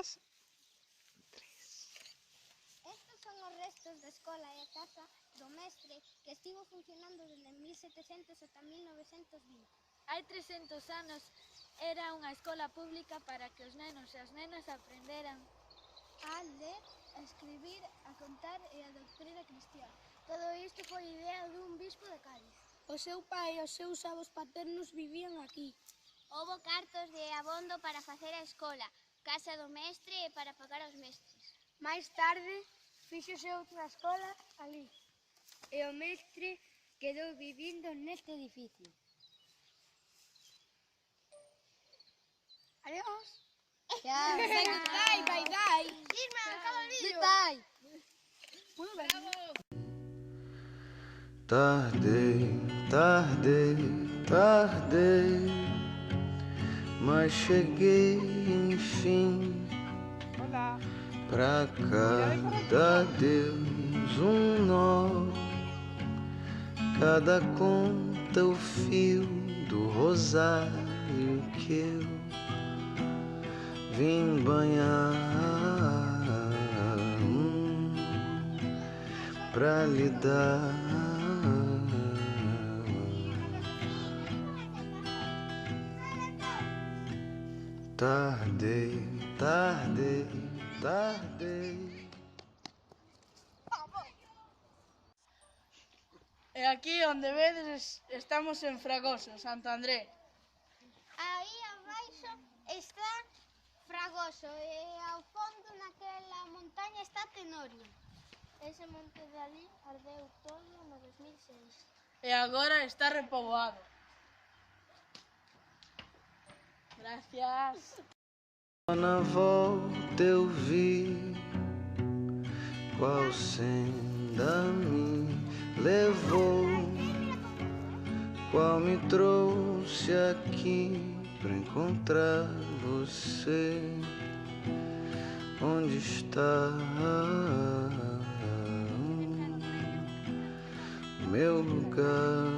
2, 3. Estos son os restos da escola e a casa do mestre que estivo funcionando desde 1700 ata 1920. Hai 300 anos era unha escola pública para que os nenos e as nenas aprenderan A ler, a escribir, a contar e a doutrina cristiana. Todo isto foi idea dun bispo de Cádiz. O seu pai e os seus avós paternos vivían aquí. Houbo cartos de abondo para facer a escola, casa do mestre e para pagar aos mestres. Máis tarde, fíxose outra escola ali. E o mestre quedou vivindo neste edificio. Adiós. Chao. Bye. Irma, acaba o vídeo. Bye. Tardei, mas cheguei enfim. Olá. Pra cada Deus um nó, cada conta o fio do rosário que eu vim banhar pra lhe dar. Tardei. E aquí onde vedes estamos en Fragoso, Santo André. Aí abaixo está Fragoso e ao fondo naquela montaña está Tenorio. Ese monte de ali ardeu todo no 2006. E agora está repoboado. Gracias. Na volta eu vi qual senda me levou, qual me trouxe aqui pra encontrar você. Onde está o meu lugar?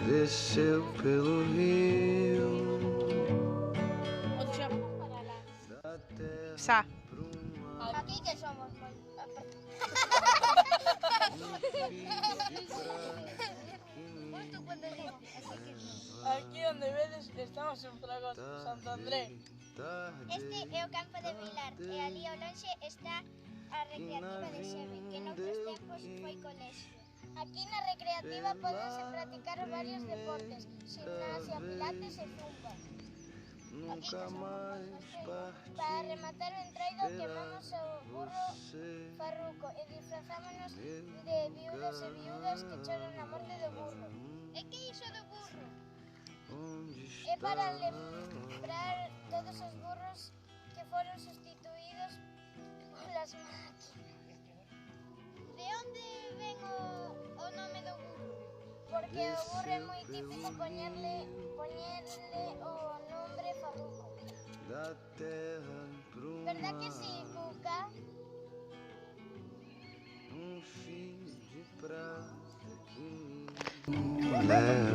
Desceu pelo rio da terra Sa. pro mar. Aquí que somos. Aquí onde vedes estamos en Fragoso, Santo André. Este é o campo de Vilar e ali ao lonxe está a recreativa de Xeve, que noutros tempos foi colexio. Aquí na recreativa podense practicar varios deportes, gimnasia, pilates e zumba. Nunca mais Para rematar o entroido quemamos o burro farruco e disfrazámonos de viudas e viudas que choran a morte do burro. E que é iso do burro? É para lembrar todos os burros que foron sustituídos polas máquinas. De onde ven o nome do burro? Porque o burro é moi típico poñerle o nombre farruco. da terra pro Verdad que mar. sí, Cuca? Fio de prata que me leva